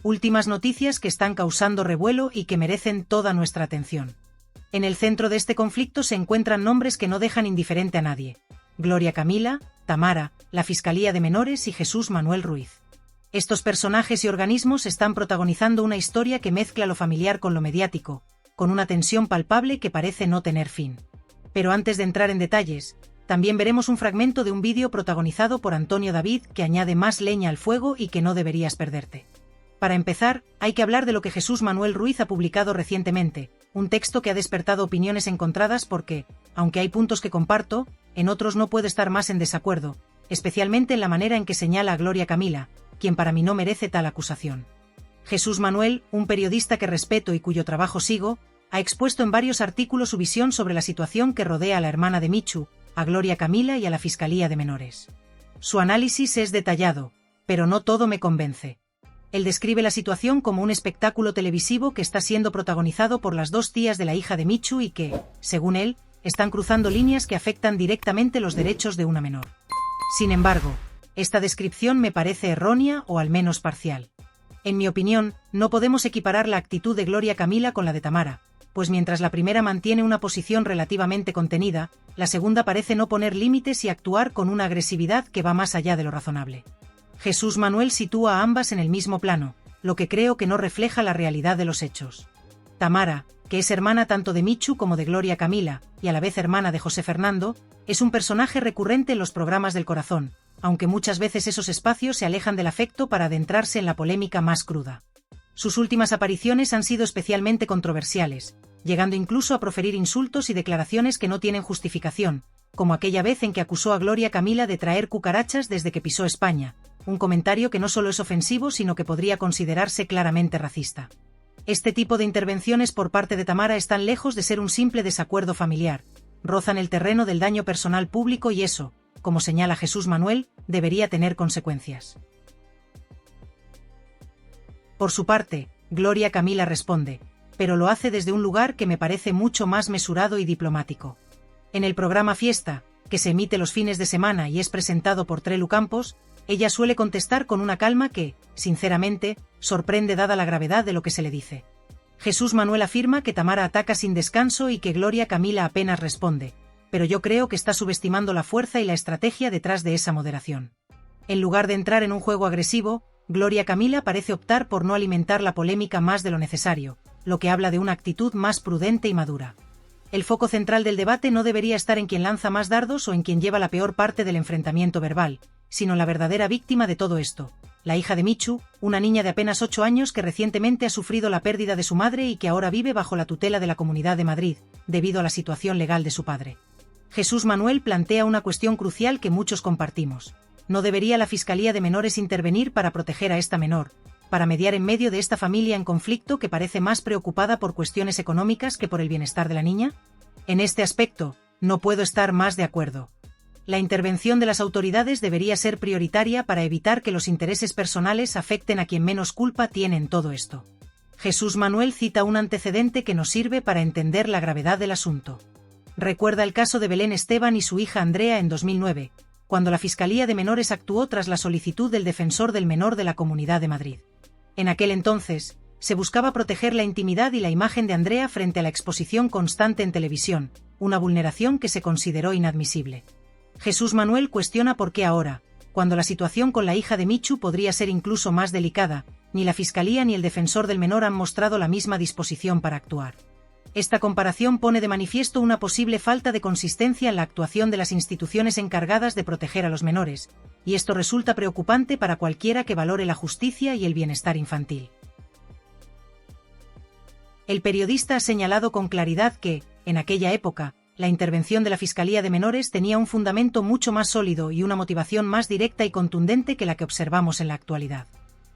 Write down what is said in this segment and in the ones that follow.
Últimas noticias que están causando revuelo y que merecen toda nuestra atención. En el centro de este conflicto se encuentran nombres que no dejan indiferente a nadie: Gloria Camila, Tamara, la Fiscalía de Menores y Jesús Manuel Ruiz. Estos personajes y organismos están protagonizando una historia que mezcla lo familiar con lo mediático, con una tensión palpable que parece no tener fin. Pero antes de entrar en detalles, también veremos un fragmento de un vídeo protagonizado por Antonio David que añade más leña al fuego y que no deberías perderte. Para empezar, hay que hablar de lo que Jesús Manuel Ruiz ha publicado recientemente, un texto que ha despertado opiniones encontradas porque, aunque hay puntos que comparto, en otros no puedo estar más en desacuerdo, especialmente en la manera en que señala a Gloria Camila, quien para mí no merece tal acusación. Jesús Manuel, un periodista que respeto y cuyo trabajo sigo, ha expuesto en varios artículos su visión sobre la situación que rodea a la hermana de Michu, a Gloria Camila y a la Fiscalía de Menores. Su análisis es detallado, pero no todo me convence. Él describe la situación como un espectáculo televisivo que está siendo protagonizado por las dos tías de la hija de Michu y que, según él, están cruzando líneas que afectan directamente los derechos de una menor. Sin embargo, esta descripción me parece errónea o al menos parcial. En mi opinión, no podemos equiparar la actitud de Gloria Camila con la de Tamara, pues mientras la primera mantiene una posición relativamente contenida, la segunda parece no poner límites y actuar con una agresividad que va más allá de lo razonable. Jesús Manuel sitúa a ambas en el mismo plano, lo que creo que no refleja la realidad de los hechos. Tamara, que es hermana tanto de Michu como de Gloria Camila, y a la vez hermana de José Fernando, es un personaje recurrente en los programas del Corazón, aunque muchas veces esos espacios se alejan del afecto para adentrarse en la polémica más cruda. Sus últimas apariciones han sido especialmente controversiales, llegando incluso a proferir insultos y declaraciones que no tienen justificación, como aquella vez en que acusó a Gloria Camila de traer cucarachas desde que pisó España, un comentario que no solo es ofensivo sino que podría considerarse claramente racista. Este tipo de intervenciones por parte de Tamara están lejos de ser un simple desacuerdo familiar, rozan el terreno del daño personal público y eso, como señala Jesús Manuel, debería tener consecuencias. Por su parte, Gloria Camila responde, pero lo hace desde un lugar que me parece mucho más mesurado y diplomático. En el programa Fiesta, que se emite los fines de semana y es presentado por Trelu Campos, ella suele contestar con una calma que, sinceramente, sorprende dada la gravedad de lo que se le dice. Jesús Manuel afirma que Tamara ataca sin descanso y que Gloria Camila apenas responde, pero yo creo que está subestimando la fuerza y la estrategia detrás de esa moderación. En lugar de entrar en un juego agresivo, Gloria Camila parece optar por no alimentar la polémica más de lo necesario, lo que habla de una actitud más prudente y madura. El foco central del debate no debería estar en quien lanza más dardos o en quien lleva la peor parte del enfrentamiento verbal, sino la verdadera víctima de todo esto, la hija de Michu, una niña de apenas 8 años que recientemente ha sufrido la pérdida de su madre y que ahora vive bajo la tutela de la Comunidad de Madrid, debido a la situación legal de su padre. Jesús Manuel plantea una cuestión crucial que muchos compartimos. ¿No debería la Fiscalía de Menores intervenir para proteger a esta menor, para mediar en medio de esta familia en conflicto que parece más preocupada por cuestiones económicas que por el bienestar de la niña? En este aspecto, no puedo estar más de acuerdo. La intervención de las autoridades debería ser prioritaria para evitar que los intereses personales afecten a quien menos culpa tiene en todo esto. Jesús Manuel cita un antecedente que nos sirve para entender la gravedad del asunto. Recuerda el caso de Belén Esteban y su hija Andrea en 2009, cuando la Fiscalía de Menores actuó tras la solicitud del defensor del menor de la Comunidad de Madrid. En aquel entonces, se buscaba proteger la intimidad y la imagen de Andrea frente a la exposición constante en televisión, una vulneración que se consideró inadmisible. Jesús Manuel cuestiona por qué ahora, cuando la situación con la hija de Michu podría ser incluso más delicada, ni la Fiscalía ni el defensor del menor han mostrado la misma disposición para actuar. Esta comparación pone de manifiesto una posible falta de consistencia en la actuación de las instituciones encargadas de proteger a los menores, y esto resulta preocupante para cualquiera que valore la justicia y el bienestar infantil. El periodista ha señalado con claridad que, en aquella época, la intervención de la Fiscalía de Menores tenía un fundamento mucho más sólido y una motivación más directa y contundente que la que observamos en la actualidad.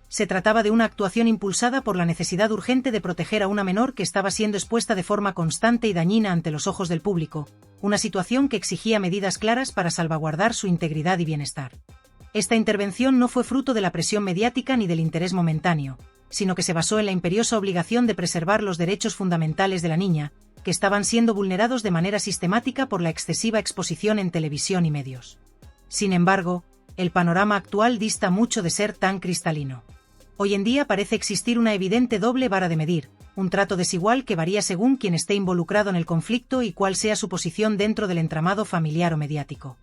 Se trataba de una actuación impulsada por la necesidad urgente de proteger a una menor que estaba siendo expuesta de forma constante y dañina ante los ojos del público, una situación que exigía medidas claras para salvaguardar su integridad y bienestar. Esta intervención no fue fruto de la presión mediática ni del interés momentáneo, sino que se basó en la imperiosa obligación de preservar los derechos fundamentales de la niña, que estaban siendo vulnerados de manera sistemática por la excesiva exposición en televisión y medios. Sin embargo, el panorama actual dista mucho de ser tan cristalino. Hoy en día parece existir una evidente doble vara de medir, un trato desigual que varía según quien esté involucrado en el conflicto y cuál sea su posición dentro del entramado familiar o mediático.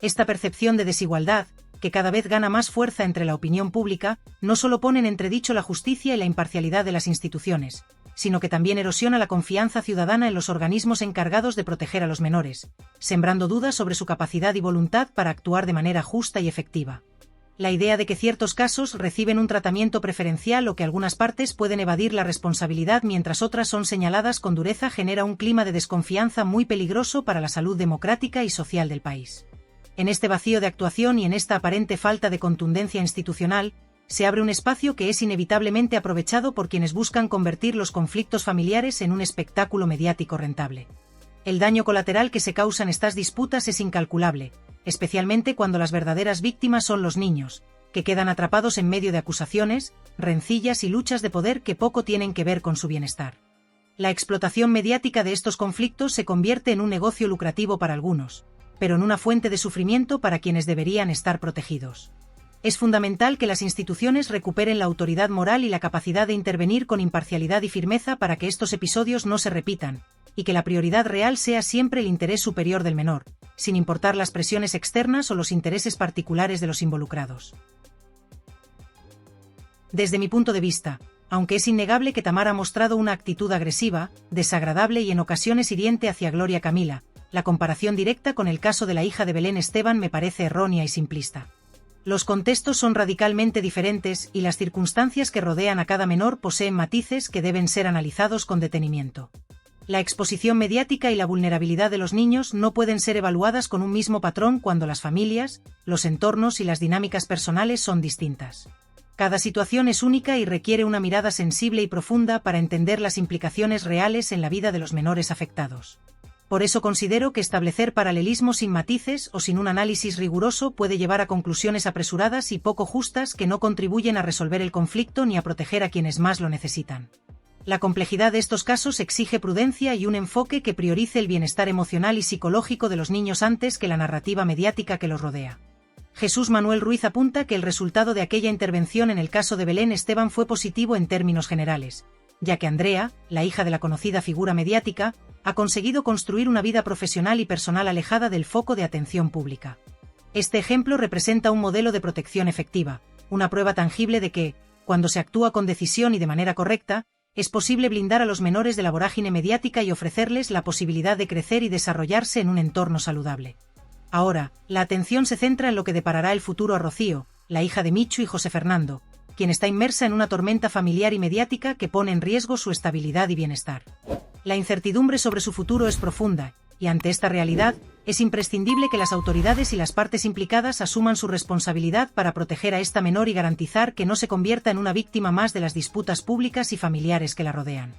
Esta percepción de desigualdad, que cada vez gana más fuerza entre la opinión pública, no solo pone en entredicho la justicia y la imparcialidad de las instituciones, sino que también erosiona la confianza ciudadana en los organismos encargados de proteger a los menores, sembrando dudas sobre su capacidad y voluntad para actuar de manera justa y efectiva. La idea de que ciertos casos reciben un tratamiento preferencial o que algunas partes pueden evadir la responsabilidad mientras otras son señaladas con dureza genera un clima de desconfianza muy peligroso para la salud democrática y social del país. En este vacío de actuación y en esta aparente falta de contundencia institucional, se abre un espacio que es inevitablemente aprovechado por quienes buscan convertir los conflictos familiares en un espectáculo mediático rentable. El daño colateral que se causan estas disputas es incalculable, especialmente cuando las verdaderas víctimas son los niños, que quedan atrapados en medio de acusaciones, rencillas y luchas de poder que poco tienen que ver con su bienestar. La explotación mediática de estos conflictos se convierte en un negocio lucrativo para algunos, pero en una fuente de sufrimiento para quienes deberían estar protegidos. Es fundamental que las instituciones recuperen la autoridad moral y la capacidad de intervenir con imparcialidad y firmeza para que estos episodios no se repitan, y que la prioridad real sea siempre el interés superior del menor, sin importar las presiones externas o los intereses particulares de los involucrados. Desde mi punto de vista, aunque es innegable que Tamara ha mostrado una actitud agresiva, desagradable y en ocasiones hiriente hacia Gloria Camila, la comparación directa con el caso de la hija de Belén Esteban me parece errónea y simplista. Los contextos son radicalmente diferentes y las circunstancias que rodean a cada menor poseen matices que deben ser analizados con detenimiento. La exposición mediática y la vulnerabilidad de los niños no pueden ser evaluadas con un mismo patrón cuando las familias, los entornos y las dinámicas personales son distintas. Cada situación es única y requiere una mirada sensible y profunda para entender las implicaciones reales en la vida de los menores afectados. Por eso considero que establecer paralelismos sin matices o sin un análisis riguroso puede llevar a conclusiones apresuradas y poco justas que no contribuyen a resolver el conflicto ni a proteger a quienes más lo necesitan. La complejidad de estos casos exige prudencia y un enfoque que priorice el bienestar emocional y psicológico de los niños antes que la narrativa mediática que los rodea. Jesús Manuel Ruiz apunta que el resultado de aquella intervención en el caso de Belén Esteban fue positivo en términos generales, ya que Andrea, la hija de la conocida figura mediática, ha conseguido construir una vida profesional y personal alejada del foco de atención pública. Este ejemplo representa un modelo de protección efectiva, una prueba tangible de que, cuando se actúa con decisión y de manera correcta, es posible blindar a los menores de la vorágine mediática y ofrecerles la posibilidad de crecer y desarrollarse en un entorno saludable. Ahora, la atención se centra en lo que deparará el futuro a Rocío, la hija de Michu y José Fernando, quien está inmersa en una tormenta familiar y mediática que pone en riesgo su estabilidad y bienestar. La incertidumbre sobre su futuro es profunda, y ante esta realidad, es imprescindible que las autoridades y las partes implicadas asuman su responsabilidad para proteger a esta menor y garantizar que no se convierta en una víctima más de las disputas públicas y familiares que la rodean.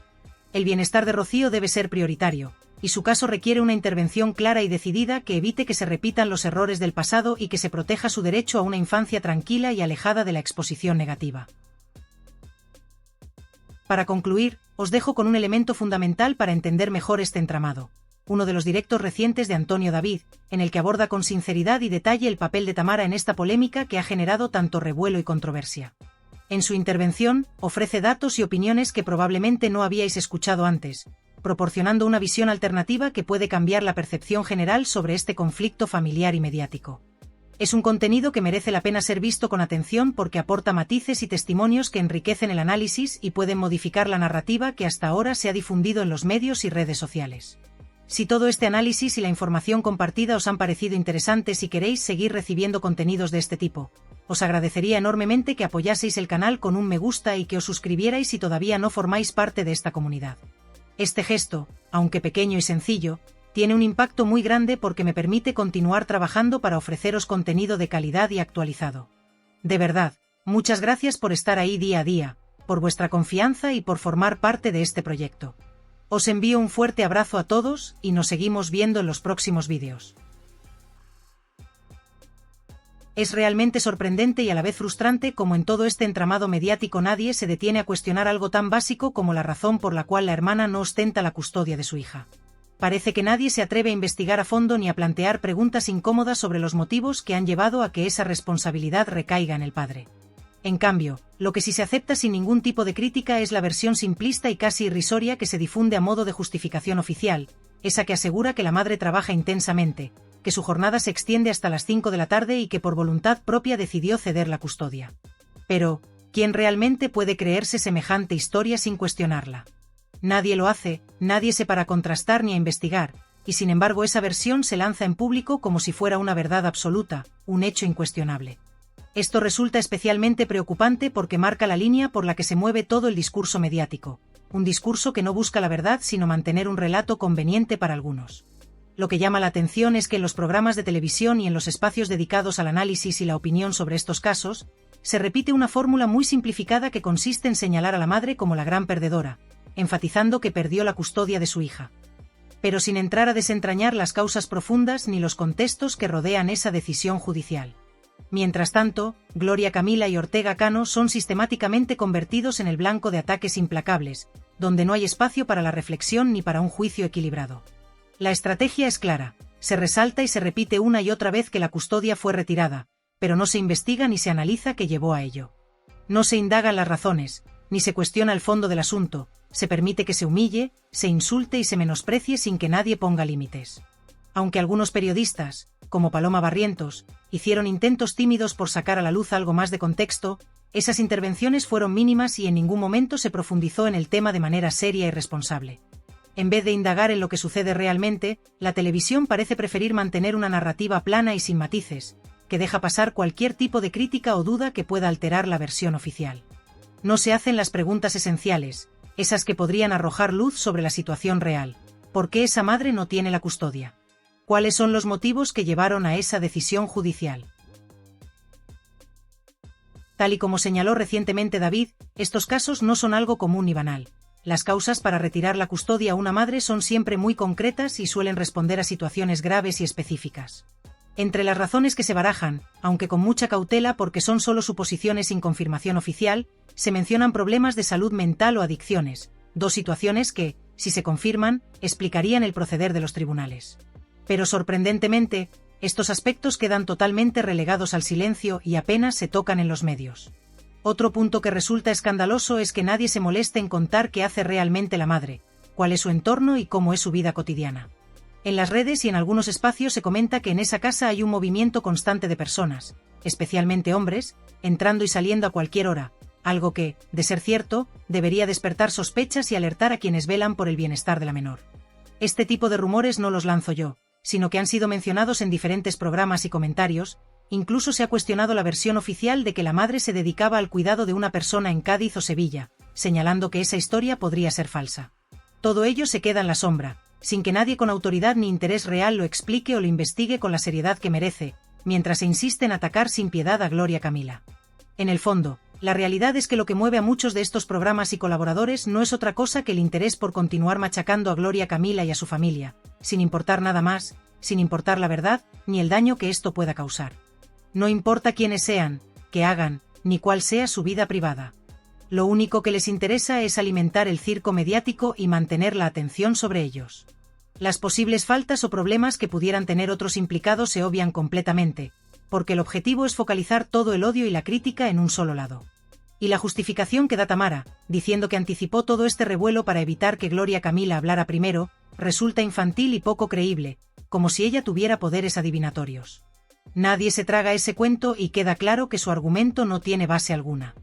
El bienestar de Rocío debe ser prioritario, y su caso requiere una intervención clara y decidida que evite que se repitan los errores del pasado y que se proteja su derecho a una infancia tranquila y alejada de la exposición negativa. Para concluir, os dejo con un elemento fundamental para entender mejor este entramado. Uno de los directos recientes de Antonio David, en el que aborda con sinceridad y detalle el papel de Tamara en esta polémica que ha generado tanto revuelo y controversia. En su intervención, ofrece datos y opiniones que probablemente no habíais escuchado antes, proporcionando una visión alternativa que puede cambiar la percepción general sobre este conflicto familiar y mediático. Es un contenido que merece la pena ser visto con atención porque aporta matices y testimonios que enriquecen el análisis y pueden modificar la narrativa que hasta ahora se ha difundido en los medios y redes sociales. Si todo este análisis y la información compartida os han parecido interesantes y queréis seguir recibiendo contenidos de este tipo, os agradecería enormemente que apoyaseis el canal con un me gusta y que os suscribierais si todavía no formáis parte de esta comunidad. Este gesto, aunque pequeño y sencillo, tiene un impacto muy grande porque me permite continuar trabajando para ofreceros contenido de calidad y actualizado. De verdad, muchas gracias por estar ahí día a día, por vuestra confianza y por formar parte de este proyecto. Os envío un fuerte abrazo a todos y nos seguimos viendo en los próximos vídeos. Es realmente sorprendente y a la vez frustrante cómo en todo este entramado mediático nadie se detiene a cuestionar algo tan básico como la razón por la cual la hermana no ostenta la custodia de su hija. Parece que nadie se atreve a investigar a fondo ni a plantear preguntas incómodas sobre los motivos que han llevado a que esa responsabilidad recaiga en el padre. En cambio, lo que sí se acepta sin ningún tipo de crítica es la versión simplista y casi irrisoria que se difunde a modo de justificación oficial, esa que asegura que la madre trabaja intensamente, que su jornada se extiende hasta las 5 de la tarde y que por voluntad propia decidió ceder la custodia. Pero, ¿quién realmente puede creerse semejante historia sin cuestionarla? Nadie lo hace, nadie se para a contrastar ni a investigar, y sin embargo esa versión se lanza en público como si fuera una verdad absoluta, un hecho incuestionable. Esto resulta especialmente preocupante porque marca la línea por la que se mueve todo el discurso mediático, un discurso que no busca la verdad sino mantener un relato conveniente para algunos. Lo que llama la atención es que en los programas de televisión y en los espacios dedicados al análisis y la opinión sobre estos casos, se repite una fórmula muy simplificada que consiste en señalar a la madre como la gran perdedora, enfatizando que perdió la custodia de su hija. Pero sin entrar a desentrañar las causas profundas ni los contextos que rodean esa decisión judicial. Mientras tanto, Gloria Camila y Ortega Cano son sistemáticamente convertidos en el blanco de ataques implacables, donde no hay espacio para la reflexión ni para un juicio equilibrado. La estrategia es clara, se resalta y se repite una y otra vez que la custodia fue retirada, pero no se investiga ni se analiza qué llevó a ello. No se indagan las razones, ni se cuestiona el fondo del asunto, se permite que se humille, se insulte y se menosprecie sin que nadie ponga límites. Aunque algunos periodistas, como Paloma Barrientos, hicieron intentos tímidos por sacar a la luz algo más de contexto, esas intervenciones fueron mínimas y en ningún momento se profundizó en el tema de manera seria y responsable. En vez de indagar en lo que sucede realmente, la televisión parece preferir mantener una narrativa plana y sin matices, que deja pasar cualquier tipo de crítica o duda que pueda alterar la versión oficial. No se hacen las preguntas esenciales, esas que podrían arrojar luz sobre la situación real. ¿Por qué esa madre no tiene la custodia? ¿Cuáles son los motivos que llevaron a esa decisión judicial? Tal y como señaló recientemente David, estos casos no son algo común ni banal. Las causas para retirar la custodia a una madre son siempre muy concretas y suelen responder a situaciones graves y específicas. Entre las razones que se barajan, aunque con mucha cautela porque son solo suposiciones sin confirmación oficial, se mencionan problemas de salud mental o adicciones, dos situaciones que, si se confirman, explicarían el proceder de los tribunales. Pero sorprendentemente, estos aspectos quedan totalmente relegados al silencio y apenas se tocan en los medios. Otro punto que resulta escandaloso es que nadie se moleste en contar qué hace realmente la madre, cuál es su entorno y cómo es su vida cotidiana. En las redes y en algunos espacios se comenta que en esa casa hay un movimiento constante de personas, especialmente hombres, entrando y saliendo a cualquier hora, algo que, de ser cierto, debería despertar sospechas y alertar a quienes velan por el bienestar de la menor. Este tipo de rumores no los lanzo yo, sino que han sido mencionados en diferentes programas y comentarios. Incluso se ha cuestionado la versión oficial de que la madre se dedicaba al cuidado de una persona en Cádiz o Sevilla, señalando que esa historia podría ser falsa. Todo ello se queda en la sombra, sin que nadie con autoridad ni interés real lo explique o lo investigue con la seriedad que merece, mientras se insiste en atacar sin piedad a Gloria Camila. En el fondo, la realidad es que lo que mueve a muchos de estos programas y colaboradores no es otra cosa que el interés por continuar machacando a Gloria Camila y a su familia, sin importar nada más, sin importar la verdad, ni el daño que esto pueda causar. No importa quiénes sean, qué hagan, ni cuál sea su vida privada. Lo único que les interesa es alimentar el circo mediático y mantener la atención sobre ellos. Las posibles faltas o problemas que pudieran tener otros implicados se obvian completamente, porque el objetivo es focalizar todo el odio y la crítica en un solo lado. Y la justificación que da Tamara, diciendo que anticipó todo este revuelo para evitar que Gloria Camila hablara primero, resulta infantil y poco creíble, como si ella tuviera poderes adivinatorios. Nadie se traga ese cuento y queda claro que su argumento no tiene base alguna.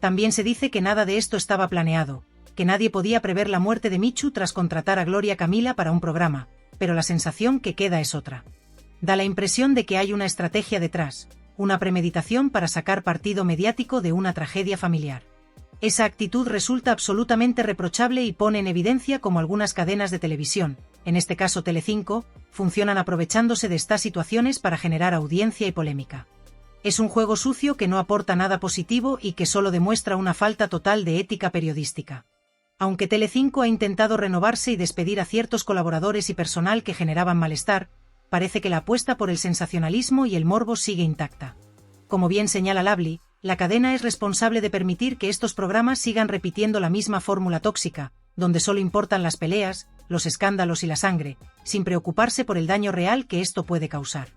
También se dice que nada de esto estaba planeado, que nadie podía prever la muerte de Michu tras contratar a Gloria Camila para un programa, pero la sensación que queda es otra. Da la impresión de que hay una estrategia detrás, una premeditación para sacar partido mediático de una tragedia familiar. Esa actitud resulta absolutamente reprochable y pone en evidencia cómo algunas cadenas de televisión, en este caso Telecinco, funcionan aprovechándose de estas situaciones para generar audiencia y polémica. Es un juego sucio que no aporta nada positivo y que solo demuestra una falta total de ética periodística. Aunque Telecinco ha intentado renovarse y despedir a ciertos colaboradores y personal que generaban malestar, parece que la apuesta por el sensacionalismo y el morbo sigue intacta. Como bien señala Lovely, la cadena es responsable de permitir que estos programas sigan repitiendo la misma fórmula tóxica, donde solo importan las peleas, los escándalos y la sangre, sin preocuparse por el daño real que esto puede causar.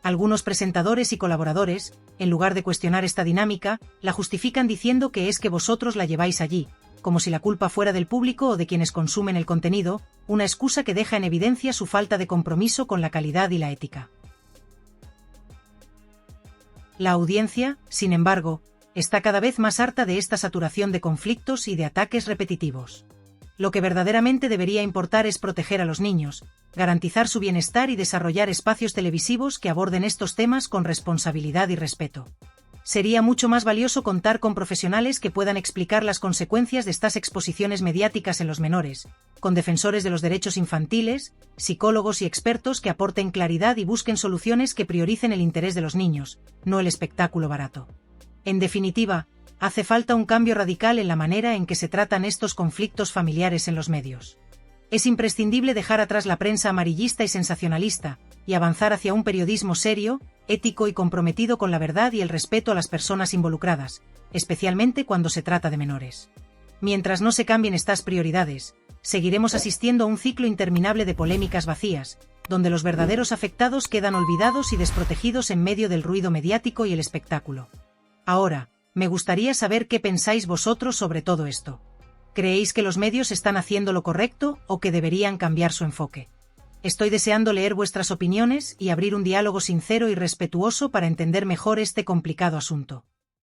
Algunos presentadores y colaboradores, en lugar de cuestionar esta dinámica, la justifican diciendo que es que vosotros la lleváis allí, como si la culpa fuera del público o de quienes consumen el contenido, una excusa que deja en evidencia su falta de compromiso con la calidad y la ética. La audiencia, sin embargo, está cada vez más harta de esta saturación de conflictos y de ataques repetitivos. Lo que verdaderamente debería importar es proteger a los niños, garantizar su bienestar y desarrollar espacios televisivos que aborden estos temas con responsabilidad y respeto. Sería mucho más valioso contar con profesionales que puedan explicar las consecuencias de estas exposiciones mediáticas en los menores, con defensores de los derechos infantiles, psicólogos y expertos que aporten claridad y busquen soluciones que prioricen el interés de los niños, no el espectáculo barato. En definitiva, hace falta un cambio radical en la manera en que se tratan estos conflictos familiares en los medios. Es imprescindible dejar atrás la prensa amarillista y sensacionalista, y avanzar hacia un periodismo serio, ético y comprometido con la verdad y el respeto a las personas involucradas, especialmente cuando se trata de menores. Mientras no se cambien estas prioridades, seguiremos asistiendo a un ciclo interminable de polémicas vacías, donde los verdaderos afectados quedan olvidados y desprotegidos en medio del ruido mediático y el espectáculo. Ahora, me gustaría saber qué pensáis vosotros sobre todo esto. ¿Creéis que los medios están haciendo lo correcto o que deberían cambiar su enfoque? Estoy deseando leer vuestras opiniones y abrir un diálogo sincero y respetuoso para entender mejor este complicado asunto.